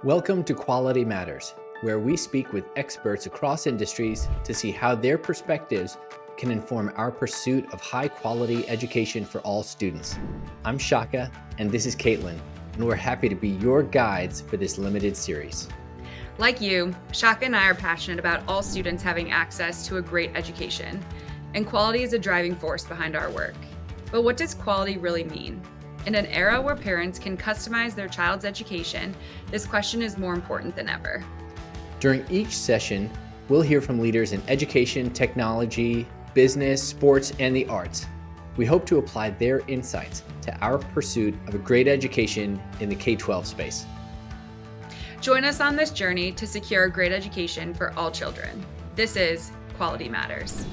Welcome to Quality Matters, where we speak with experts across industries to see how their perspectives can inform our pursuit of high-quality education for all students. I'm Shaka, and this is Caitlin, and we're happy to be your guides for this limited series. Like you, Shaka and I are passionate about all students having access to a great education, and quality is a driving force behind our work. But what does quality really mean? In an era where parents can customize their child's education, this question is more important than ever. During each session, we'll hear from leaders in education, technology, business, sports, and the arts. We hope to apply their insights to our pursuit of a great education in the K-12 space. Join us on this journey to secure a great education for all children. This is Quality Matters.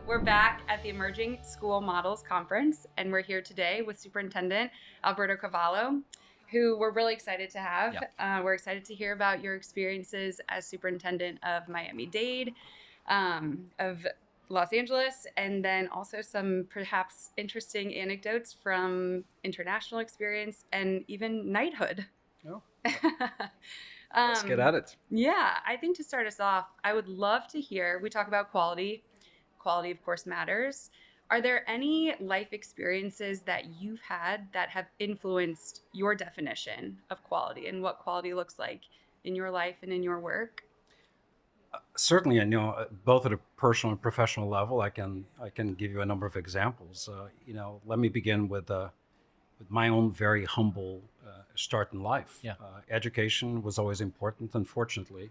We're back at the Emerging School Models Conference, and we're here today with Superintendent Alberto Carvalho, who we're really excited to have. Yep. We're excited to hear about your experiences as superintendent of Miami-Dade, of Los Angeles, and then also some perhaps interesting anecdotes from international experience and even knighthood. Oh, let's get at it. Yeah, I think to start us off, I would love to hear, we talk about quality. Quality, of course, matters. Are there any life experiences that you've had that have influenced your definition of quality and what quality looks like in your life and in your work? Certainly, I know both at a personal and professional level. I can give you a number of examples. Let me begin with my own very humble start in life. Yeah. Education was always important. Unfortunately,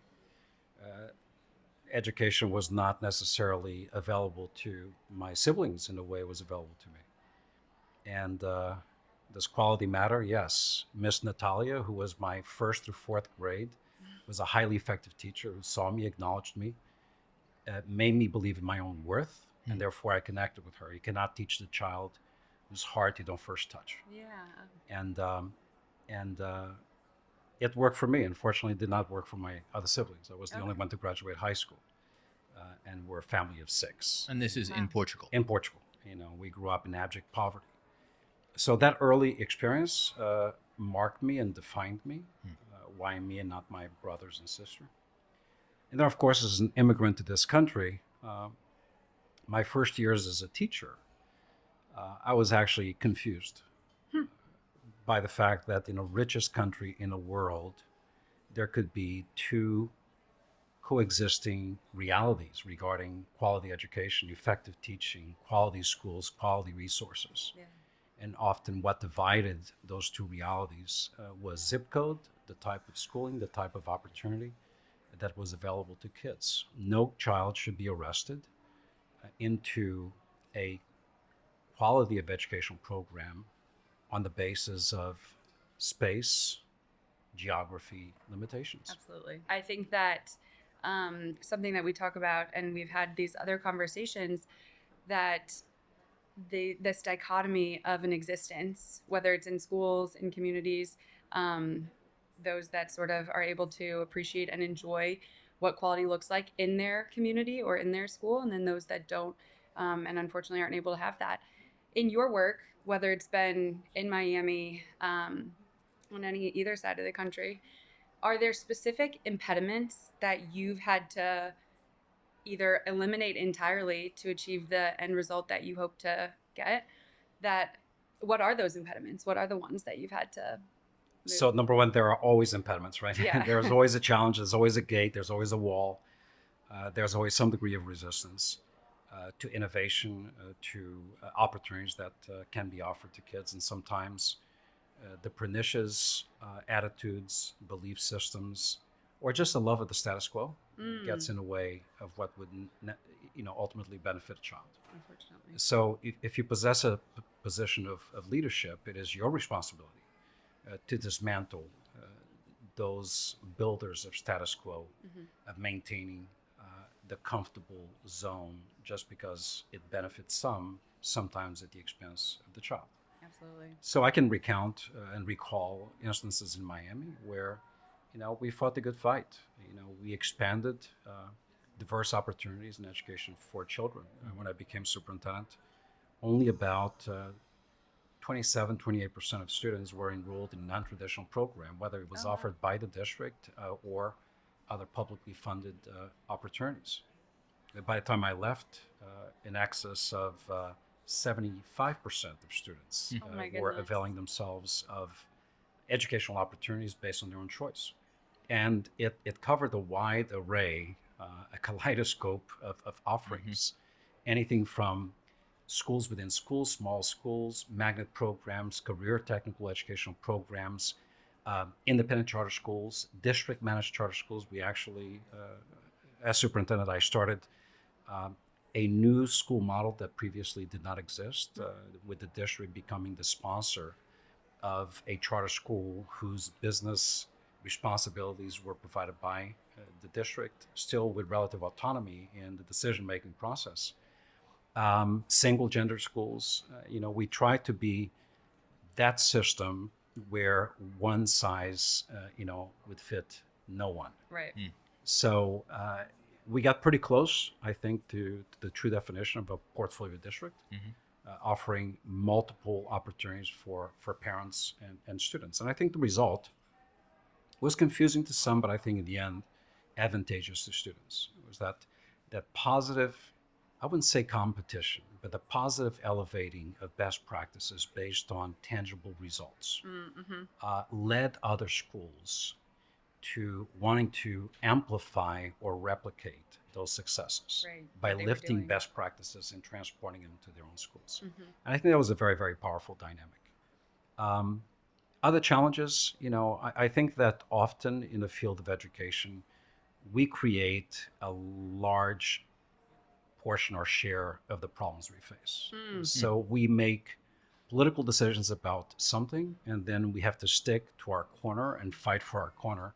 education was not necessarily available to my siblings in the way it was available to me. And does quality matter? Yes. Miss Natalia, who was my first through fourth grade, was a highly effective teacher who saw me, acknowledged me, made me believe in my own worth, and therefore I connected with her. You cannot teach the child whose heart you don't first touch. Yeah. And it worked for me. Unfortunately, it did not work for my other siblings. I was the only one to graduate high school, and we're a family of 6. And this is in Portugal. In Portugal. We grew up in abject poverty. So that early experience marked me and defined me. Why me and not my brothers and sister? And then, of course, as an immigrant to this country, my first years as a teacher, I was actually confused by the fact that in the richest country in the world, there could be 2 coexisting realities regarding quality education, effective teaching, quality schools, quality resources. Yeah. And often what divided those 2 realities was zip code, the type of schooling, the type of opportunity that was available to kids. No child should be arrested into a quality of educational program on the basis of space, geography limitations. Absolutely. I think that something that we talk about, and we've had these other conversations, that this dichotomy of an existence, whether it's in schools, in communities, those that sort of are able to appreciate and enjoy what quality looks like in their community or in their school, and then those that don't, and unfortunately aren't able to have that. In your work, whether it's been in Miami, on either side of the country, are there specific impediments that you've had to either eliminate entirely to achieve the end result that you hope to get? What are those impediments? What are the ones that you've had to move? So number one, there are always impediments, right? Yeah. There's always a challenge. There's always a gate. There's always a wall. There's always some degree of resistance to innovation, to opportunities that can be offered to kids. And sometimes the pernicious attitudes, belief systems, or just the love of the status quo gets in the way of what would ultimately benefit a child. Unfortunately. So if you possess a position of leadership, it is your responsibility to dismantle those builders of status quo, of maintaining the comfortable zone just because it benefits some, sometimes at the expense of the child. Absolutely. So I can recount and recall instances in Miami where, we fought the good fight. We expanded diverse opportunities in education for children. When I became superintendent, only about 27, 28% of students were enrolled in a non-traditional program, whether it was Oh, wow. offered by the district or other publicly funded opportunities. By the time I left, in excess of 75% of students Oh my were goodness. availing themselves of educational opportunities based on their own choice. And it covered a wide array, a kaleidoscope of offerings, anything from schools within schools, small schools, magnet programs, career technical educational programs, independent charter schools, district managed charter schools. We actually, as superintendent, I started a new school model that previously did not exist, with the district becoming the sponsor of a charter school whose business responsibilities were provided by the district, still with relative autonomy in the decision-making process. Single gender schools, we try to be that system where one size, would fit no one. Right. So we got pretty close, I think, to the true definition of a portfolio district, offering multiple opportunities for parents and students. And I think the result was confusing to some, but I think in the end, advantageous to students. It was that positive, I wouldn't say competition, but the positive elevating of best practices based on tangible results led other schools to wanting to amplify or replicate those successes Right, by what they were lifting doing. best practices and transporting them to their own schools. And I think that was a very, very powerful dynamic. Other challenges, I think that often in the field of education, we create a large portion or share of the problems we face. So we make political decisions about something, and then we have to stick to our corner and fight for our corner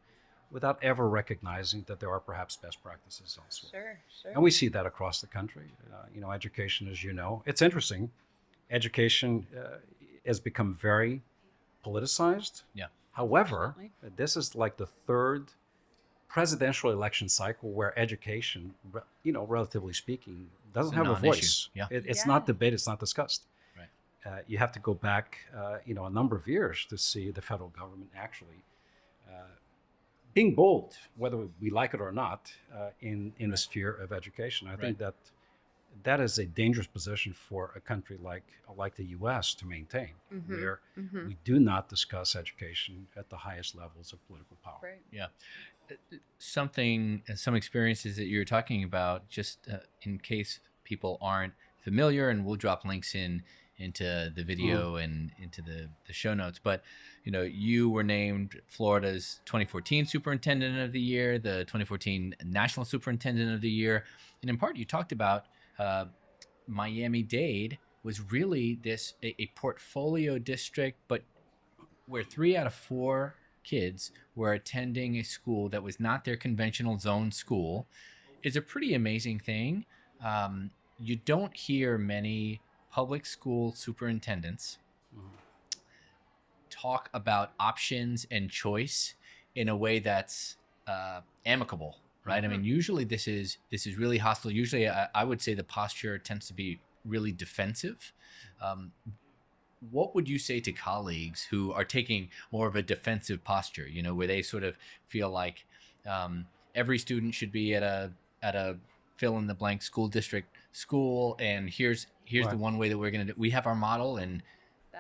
without ever recognizing that there are perhaps best practices elsewhere. Sure. And we see that across the country. Education, as you know, it's interesting. Education has become very politicized. Yeah. However, Absolutely. this is like the third presidential election cycle where education, relatively speaking, doesn't A have a non-issue. voice. Yeah. It's Yeah. not debated. It's not discussed. Right. You have to go back, a number of years to see the federal government actually being bold, whether we like it or not, in the sphere of education. I think that is a dangerous position for a country like the U.S. to maintain, where we do not discuss education at the highest levels of political power. Right. Yeah. Some experiences that you're talking about, just in case people aren't familiar, and we'll drop links into the video and into the show notes. But, you were named Florida's 2014 Superintendent of the Year, the 2014 National Superintendent of the Year. And in part, you talked about Miami-Dade was really a portfolio district, but where 3 out of 4 kids were attending a school that was not their conventional zone school is a pretty amazing thing. You don't hear many public school superintendents talk about options and choice in a way that's amicable, right? I mean, usually this is really hostile. Usually, I would say the posture tends to be really defensive. What would you say to colleagues who are taking more of a defensive posture? Where they sort of feel like every student should be at a fill in the blank school district school, and here's Right. the one way that we're gonna do. We have our model, and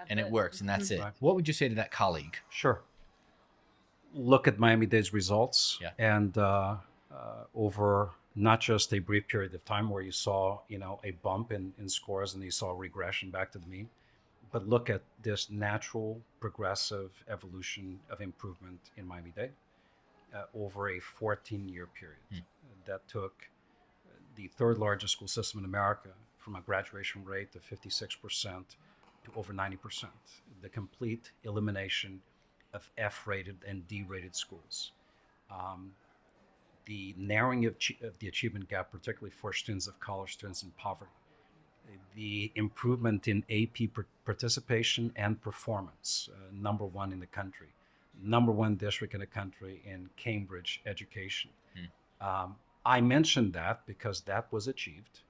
it works, and that's it. Right. What would you say to that colleague? Sure. Look at Miami-Dade's results, Yeah. and over not just a brief period of time where you saw, a bump in scores and you saw a regression back to the mean, but look at this natural, progressive evolution of improvement in Miami-Dade over a 14-year period. That took the third largest school system in America from a graduation rate of 56% to over 90%. The complete elimination of F-rated and D-rated schools. The narrowing of the achievement gap, particularly for students of color, students in poverty. The improvement in AP participation and performance, number 1 in the country, number 1 district in the country in Cambridge education. I mentioned that because that was achieved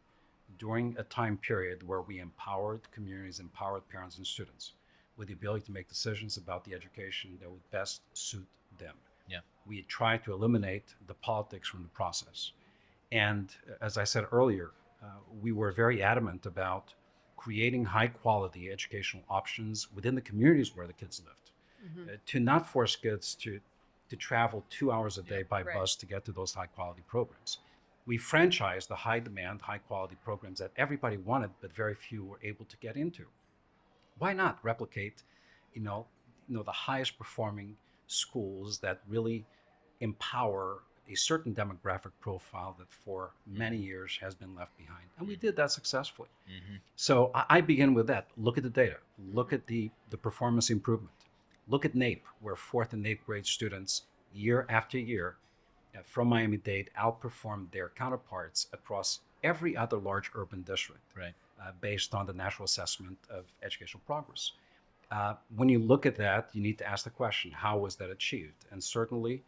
during a time period where we empowered communities, empowered parents and students. with the ability to make decisions about the education that would best suit them. Yeah. We try to eliminate the politics from the process. And as I said earlier, we were very adamant about creating high quality educational options within the communities where the kids lived. To not force kids to travel 2 hours a day by Right. bus to get to those high quality programs. We franchised the high demand, high quality programs that everybody wanted, but very few were able to get into. Why not replicate, the highest performing schools that really empower a certain demographic profile that for many years has been left behind? And we did that successfully. So I begin with that. Look at the data. Look at the performance improvement. Look at NAEP, where fourth and eighth grade students, year after year, from Miami-Dade, outperformed their counterparts across every other large urban district, Right. based on the National Assessment of Educational Progress. When you look at that, you need to ask the question, how was that achieved? And certainly,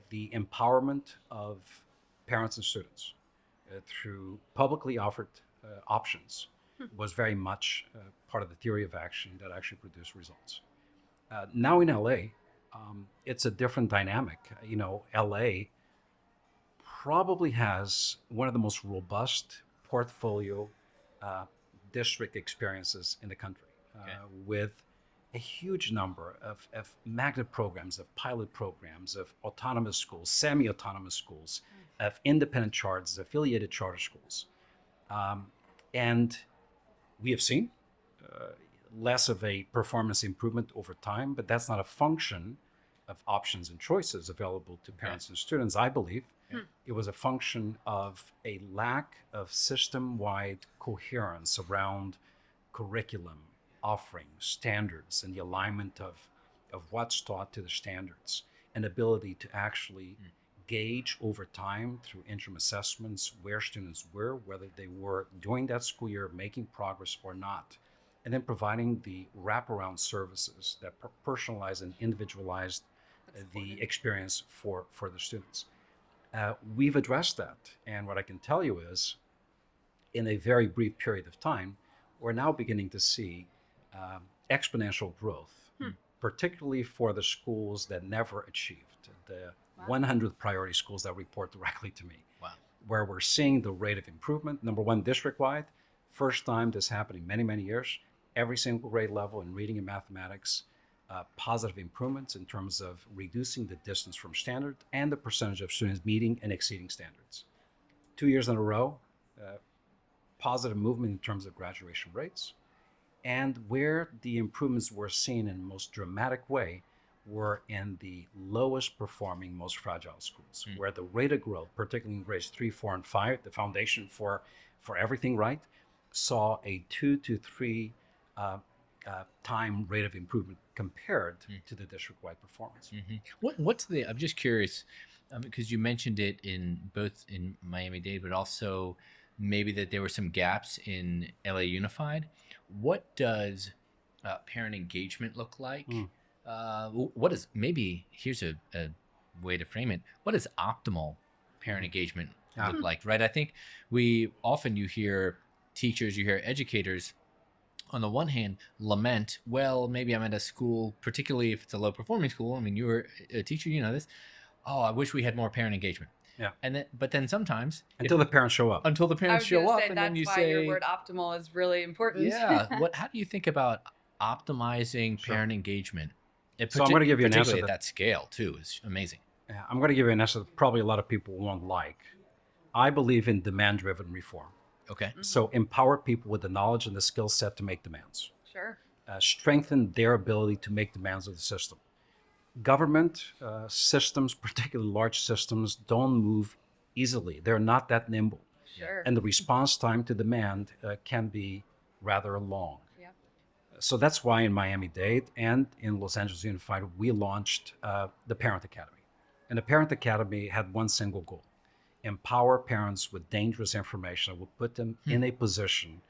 the empowerment of parents and students through publicly offered options was very much part of the theory of action that actually produced results. Now in LA, it's a different dynamic. LA probably has one of the most robust portfolio district experiences in the country, with a huge number of magnet programs, of pilot programs, of autonomous schools, semi-autonomous schools, of independent charters, affiliated charter schools. And we have seen less of a performance improvement over time, but that's not a function of options and choices available to parents and students. I believe it was a function of a lack of system-wide coherence around curriculum, offerings, standards, and the alignment of what's taught to the standards, and ability to actually gauge over time through interim assessments where students were, whether they were during that school year making progress or not, and then providing the wraparound services that personalize and individualize the experience for the students. We've addressed that, and what I can tell you is, in a very brief period of time, we're now beginning to see exponential growth, particularly for the schools that never achieved, the 100 priority schools that report directly to me, where we're seeing the rate of improvement. Number one, district-wide, first time this happened in many, many years. Every single grade level in reading and mathematics, positive improvements in terms of reducing the distance from standard and the percentage of students meeting and exceeding standards. 2 years in a row, positive movement in terms of graduation rates. And where the improvements were seen in the most dramatic way were in the lowest performing, most fragile schools, where the rate of growth, particularly in grades 3, 4, and 5, the foundation for everything right, saw a 2 to 3 time rate of improvement compared to the district-wide performance. I'm just curious, because you mentioned it in both in Miami-Dade, but also maybe that there were some gaps in LA Unified. What does parent engagement look like? What is, maybe here's a way to frame it, what does optimal parent engagement look like, right? I think you hear teachers, you hear educators on the one hand lament, well, maybe I'm at a school, particularly if it's a low performing school. I mean, you were a teacher, you know this. Oh, I wish we had more parent engagement. Yeah. But then sometimes until the parents show up. Until the parents show up, and then you say, your word optimal is really important. Yeah. How do you think about optimizing parent engagement? So I'm going to give you an answer at that scale too. Is amazing. Yeah, I'm going to give you an answer that probably a lot of people won't like. I believe in demand-driven reform. Okay. So empower people with the knowledge and the skill set to make demands. Sure. Strengthen their ability to make demands of the system. Government systems, particularly large systems, don't move easily. They're not that nimble. Sure. And the response time to demand can be rather long. Yeah. So that's why in Miami-Dade and in Los Angeles Unified, we launched the Parent Academy. And the Parent Academy had one single goal: empower parents with dangerous information that will put them in a position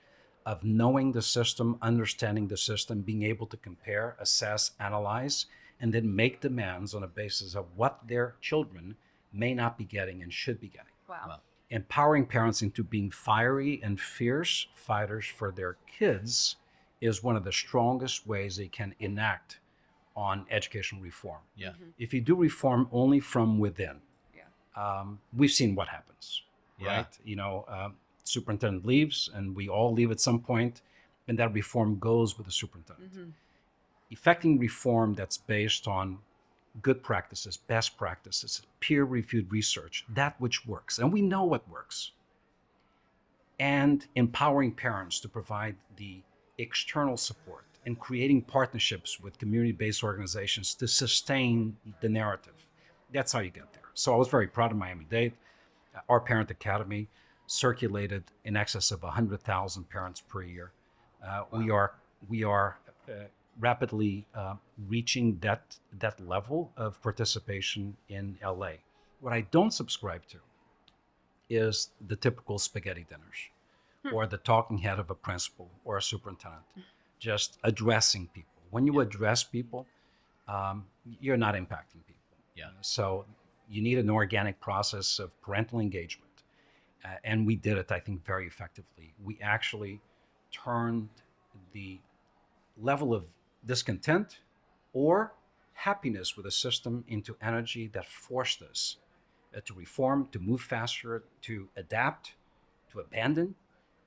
of knowing the system, understanding the system, being able to compare, assess, analyze, and then make demands on a basis of what their children may not be getting and should be getting. Wow. Empowering parents into being fiery and fierce fighters for their kids is one of the strongest ways they can enact on educational reform. Yeah. If you do reform only from within, we've seen what happens, Yeah. right? Superintendent leaves, and we all leave at some point, and that reform goes with the superintendent. Effecting reform that's based on good practices, best practices, peer-reviewed research, that which works, and we know what works, and empowering parents to provide the external support and creating partnerships with community-based organizations to sustain the narrative. That's how you get there. So I was very proud of Miami-Dade. Our Parent Academy circulated in excess of 100,000 parents per year. We are rapidly reaching that level of participation in LA. What I don't subscribe to is the typical spaghetti dinners or the talking head of a principal or a superintendent, just addressing people. When you address people, you're not impacting people. Yeah. So you need an organic process of parental engagement. And we did it, I think, very effectively. We actually turned the level of discontent or happiness with the system into energy that forced us to reform, to move faster, to adapt, to abandon,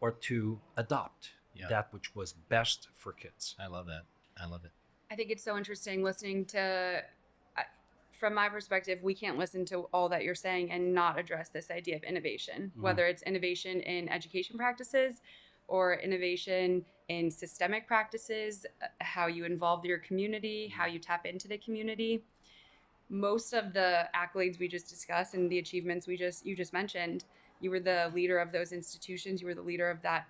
or to adopt that which was best for kids. I love that. I love it. I think it's so interesting listening to, from my perspective, we can't listen to all that you're saying and not address this idea of innovation, whether it's innovation in education practices or innovation in systemic practices, how you involve your community, how you tap into the community. Most of the accolades we just discussed and the achievements you just mentioned, you were the leader of those institutions, you were the leader of that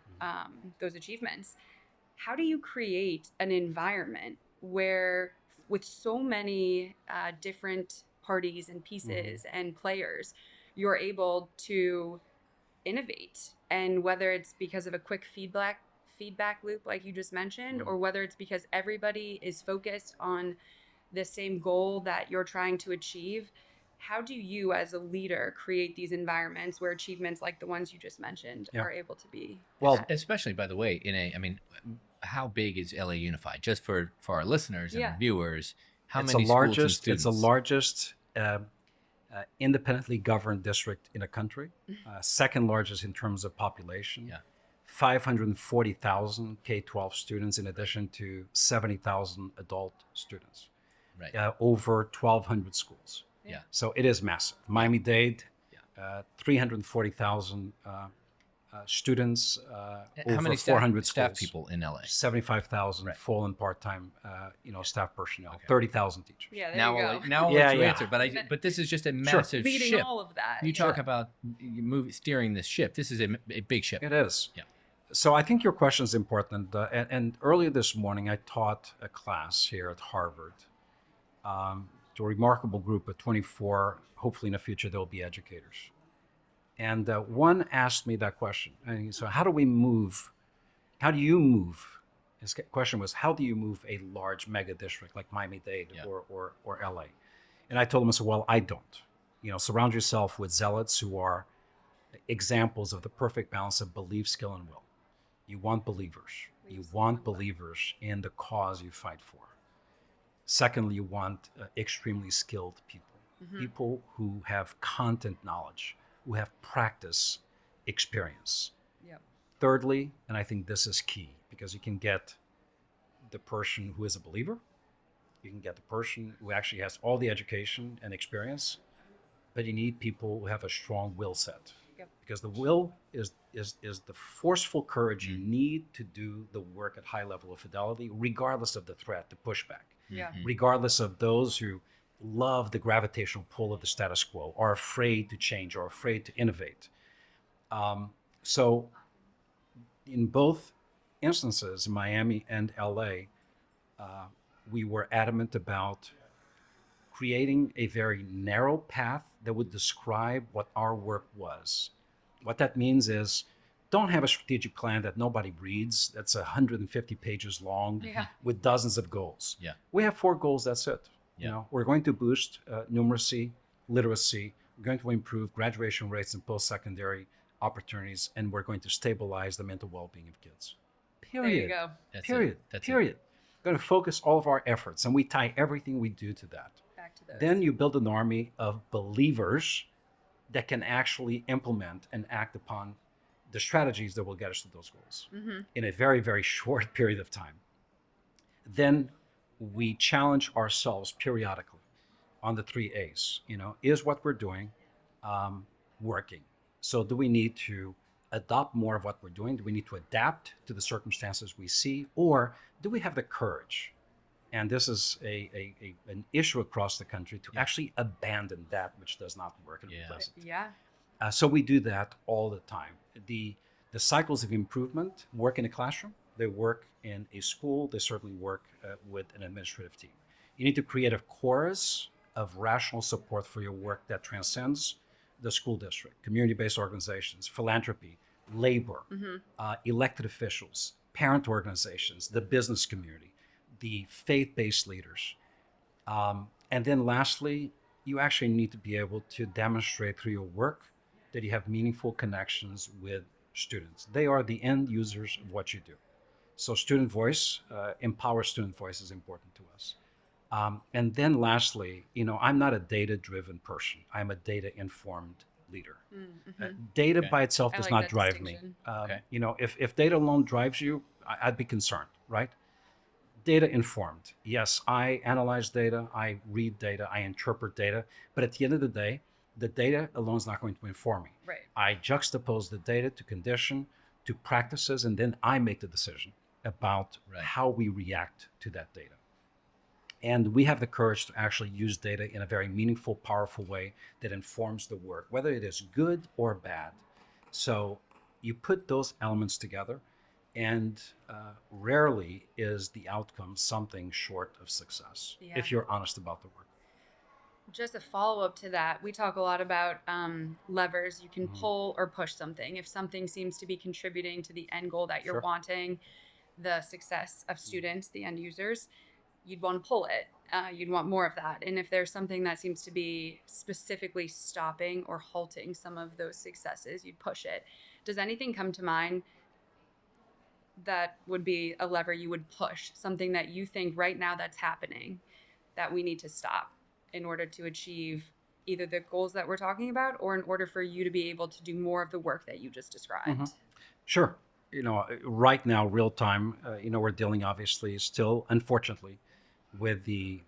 those achievements. How do you create an environment where, with so many different parties and pieces and players, you're able to innovate? And whether it's because of a quick feedback loop like you just mentioned, or whether it's because everybody is focused on the same goal that you're trying to achieve, how do you as a leader create these environments where achievements like the ones you just mentioned are able to be well, especially, by the way, how big is LA Unified? Just for our listeners and viewers, how many schools and students? It's the largest independently governed district in the country, second largest in terms of population. 540,000 K-12 students in addition to 70,000 adult students. Right. Over 1,200 schools. Yeah. So it is massive. Miami-Dade, 340,000 students, How over many 400 staff schools. people in LA? 75,000 full and part-time, staff personnel. Okay. 30,000 teachers. Yeah, there Now, you go. I'll let you answer, but this is just a massive Leading ship. all of that. You talk about steering this ship. This is a big ship. It is. Yeah. So I think your question is important. And earlier this morning, I taught a class here at Harvard to a remarkable group of 24. Hopefully in the future, they'll be educators. And one asked me that question. And so how do you move? His question was, how do you move a large mega district like Miami-Dade or LA? And I told him, I said, well, I don't. Surround yourself with zealots who are examples of the perfect balance of belief, skill, and will. You want believers. You want believers in the cause you fight for. Secondly, you want extremely skilled people, people who have content knowledge, who have practice experience. Yep. Thirdly, and I think this is key, because you can get the person who is a believer, you can get the person who actually has all the education and experience, but you need people who have a strong will set. Yep. Because the will is the forceful courage you need to do the work at high level of fidelity, regardless of the threat, the pushback. Yeah. Regardless of those who love the gravitational pull of the status quo, are afraid to change, or afraid to innovate. So in both instances, Miami and LA, we were adamant about creating a very narrow path that would describe what our work was. What that means is, don't have a strategic plan that nobody reads, that's 150 pages long with dozens of goals. Yeah. We have 4 goals, that's it. Yeah. We're going to boost numeracy, literacy, we're going to improve graduation rates and post-secondary opportunities, and we're going to stabilize the mental well-being of kids. Period. There you go. That's Period. it. That's Period. it. Going to focus all of our efforts, and we tie everything we do to that. Back to those. Then you build an army of believers that can actually implement and act upon the strategies that will get us to those goals in a very, very short period of time. Then we challenge ourselves periodically on the 3 A's. Is what we're doing working? So do we need to adopt more of what we're doing? Do we need to adapt to the circumstances we see? Or do we have the courage? And this is an issue across the country to actually abandon that which does not work and replace it. Yeah. So we do that all the time. The cycles of improvement work in a classroom. They work in a school. They certainly work with an administrative team. You need to create a chorus of rational support for your work that transcends the school district, community-based organizations, philanthropy, labor, elected officials, parent organizations, the business community, the faith-based leaders. And then lastly, you actually need to be able to demonstrate through your work that you have meaningful connections with students. They are the end users of what you do. So student voice, empower student voice is important to us. And then lastly, I'm not a data-driven person. I'm a data-informed leader. Data by itself I does like not that drive me. distinction. If data alone drives you, I'd be concerned, right? Data informed. Yes, I analyze data, I read data, I interpret data, but at the end of the day, the data alone is not going to inform me. Right. I juxtapose the data to condition, to practices, and then I make the decision about how we react to that data. And we have the courage to actually use data in a very meaningful, powerful way that informs the work, whether it is good or bad. So you put those elements together, and rarely is the outcome something short of success, if you're honest about the work. Just a follow-up to that, we talk a lot about levers. You can pull or push something. If something seems to be contributing to the end goal that you're wanting, the success of students, the end users, you'd want to pull it. You'd want more of that. And if there's something that seems to be specifically stopping or halting some of those successes, you'd push it. Does anything come to mind that would be a lever you would push, something that you think right now that's happening that we need to stop in order to achieve either the goals that we're talking about or in order for you to be able to do more of the work that you just described? Sure. Right now, real time, we're dealing obviously still, unfortunately, with the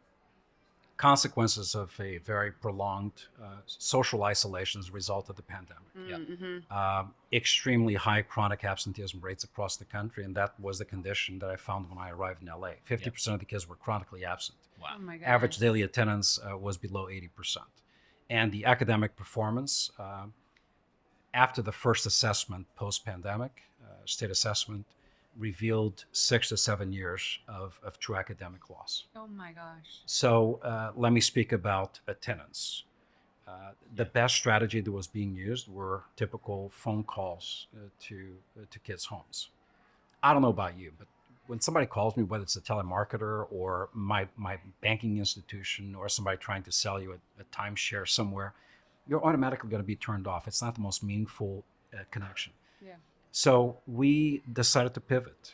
consequences of a very prolonged social isolation as a result of the pandemic. Extremely high chronic absenteeism rates across the country, and that was the condition that I found when I arrived in LA. 50% of the kids were chronically absent. Wow. Oh my goodness. Average daily attendance was below 80%. And the academic performance, after the first assessment post-pandemic, state assessment, revealed 6 to 7 years of true academic loss. Oh my gosh. So let me speak about attendance. The best strategy that was being used were typical phone calls to kids' homes. I don't know about you, but when somebody calls me, whether it's a telemarketer or my banking institution or somebody trying to sell you a timeshare somewhere, you're automatically going to be turned off. It's not the most meaningful connection. Yeah. So we decided to pivot,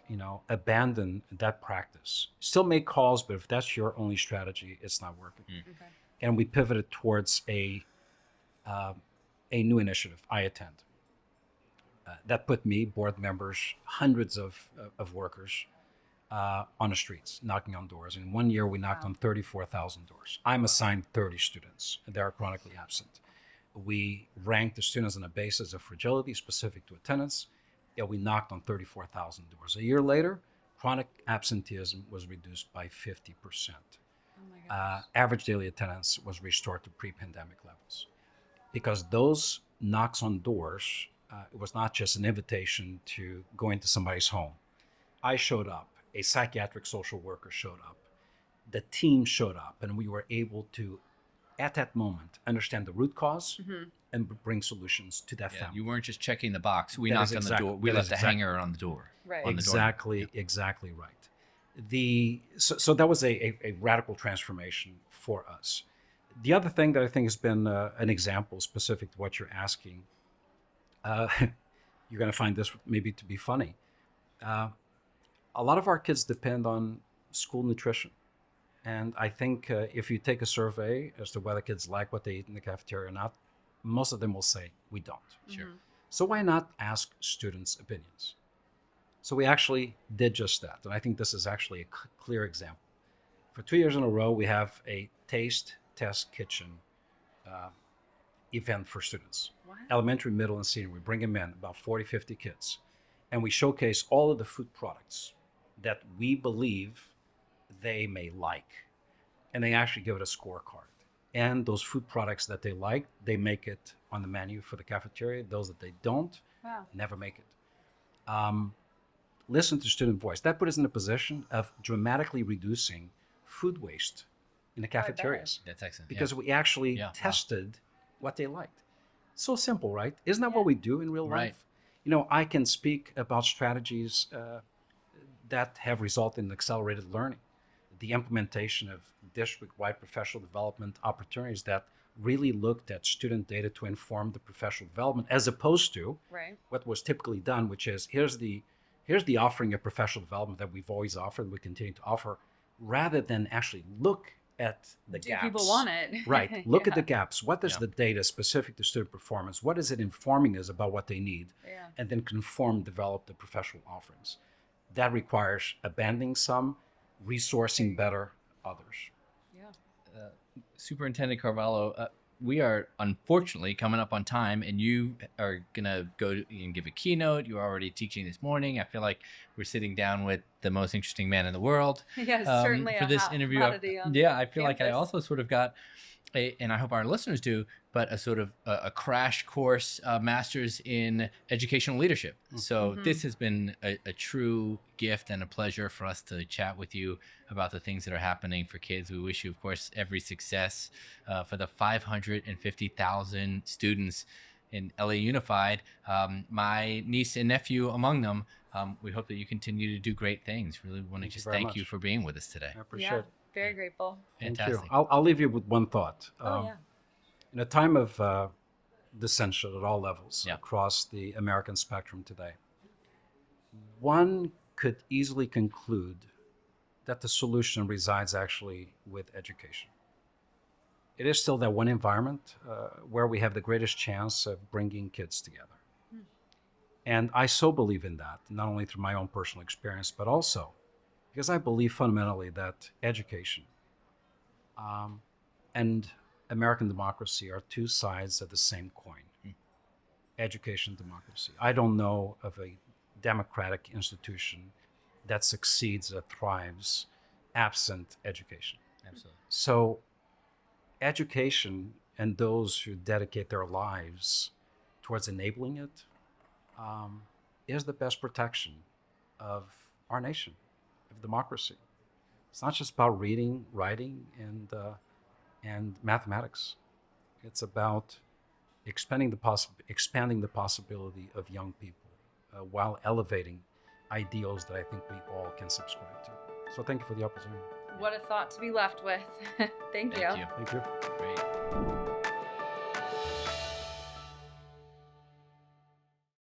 abandon that practice. Still make calls, but if that's your only strategy, it's not working. Okay. And we pivoted towards a new initiative, I Attend. That put me, board members, hundreds of workers on the streets, knocking on doors. In 1 year, we knocked on 34,000 doors. I'm assigned 30 students that are chronically absent. We ranked the students on a basis of fragility specific to attendance. We knocked on 34,000 doors. A year later, chronic absenteeism was reduced by 50%. Oh my gosh. Average daily attendance was restored to pre-pandemic levels. Because those knocks on doors, it was not just an invitation to go into somebody's home. I showed up, a psychiatric social worker showed up, the team showed up, and we were able to, at that moment, understand the root cause and bring solutions to that family. You weren't just checking the box. We That knocked is on the exactly- door. We that left is the exactly- hanger on the door. Right. On the door. Exactly right. So that was a radical transformation for us. The other thing that I think has been an example specific to what you're asking, you're going to find this maybe to be funny. a lot of our kids depend on school nutrition. And I think if you take a survey as to whether kids like what they eat in the cafeteria or not, most of them will say, we don't. Sure. So why not ask students' opinions? So we actually did just that. And I think this is actually a clear example. For 2 years in a row, we have a taste test kitchen event for students. What? Elementary, middle, and senior. We bring them in, about 40, 50 kids. And we showcase all of the food products that we believe they may like. And they actually give it a scorecard. And those food products that they like, they make it on the menu for the cafeteria. Those that they don't, Wow. never make it. Listen to student voice. That put us in a position of dramatically reducing food waste in the cafeterias. That's excellent. Because we actually tested what they liked. So simple, right? Isn't that what we do in real life? Right. You know, I can speak about strategies that have resulted in accelerated learning, the implementation of district-wide professional development opportunities that really looked at student data to inform the professional development, as opposed to what was typically done, which is here's the offering of professional development that we've always offered, we continue to offer, rather than actually look at the gaps. Do people want it? Right. Look at the gaps. What is the data specific to student performance? What is it informing us about what they need? And then develop the professional offerings. That requires abandoning some, resourcing better others. Superintendent Carvalho, we are unfortunately coming up on time, and you are going to go and give a keynote. You're already teaching this morning. I feel like we're sitting down with the most interesting man in the world. Yes, certainly for this interview. I feel like I also sort of got and I hope our listeners do, but a sort of a crash course master's in educational leadership. So this has been a true gift and a pleasure for us to chat with you about the things that are happening for kids. We wish you, of course, every success for the 550,000 students in LA Unified, my niece and nephew among them. We hope that you continue to do great things. Really want to just thank you for being with us today. I appreciate it. Very grateful. Fantastic. Thank you. I'll leave you with one thought. In a time of dissension at all levels across the American spectrum today, one could easily conclude that the solution resides actually with education. It is still that one environment where we have the greatest chance of bringing kids together. And I so believe in that, not only through my own personal experience, but also because I believe fundamentally that education and American democracy are two sides of the same coin. Education and democracy. I don't know of a democratic institution that succeeds, that thrives, absent education. Absolutely. So education and those who dedicate their lives towards enabling it is the best protection of our nation, of democracy. It's not just about reading, writing, and mathematics. It's about expanding the possibility of young people while elevating ideals that I think we all can subscribe to. So thank you for the opportunity. What a thought to be left with. Thank you. Thank you. Great.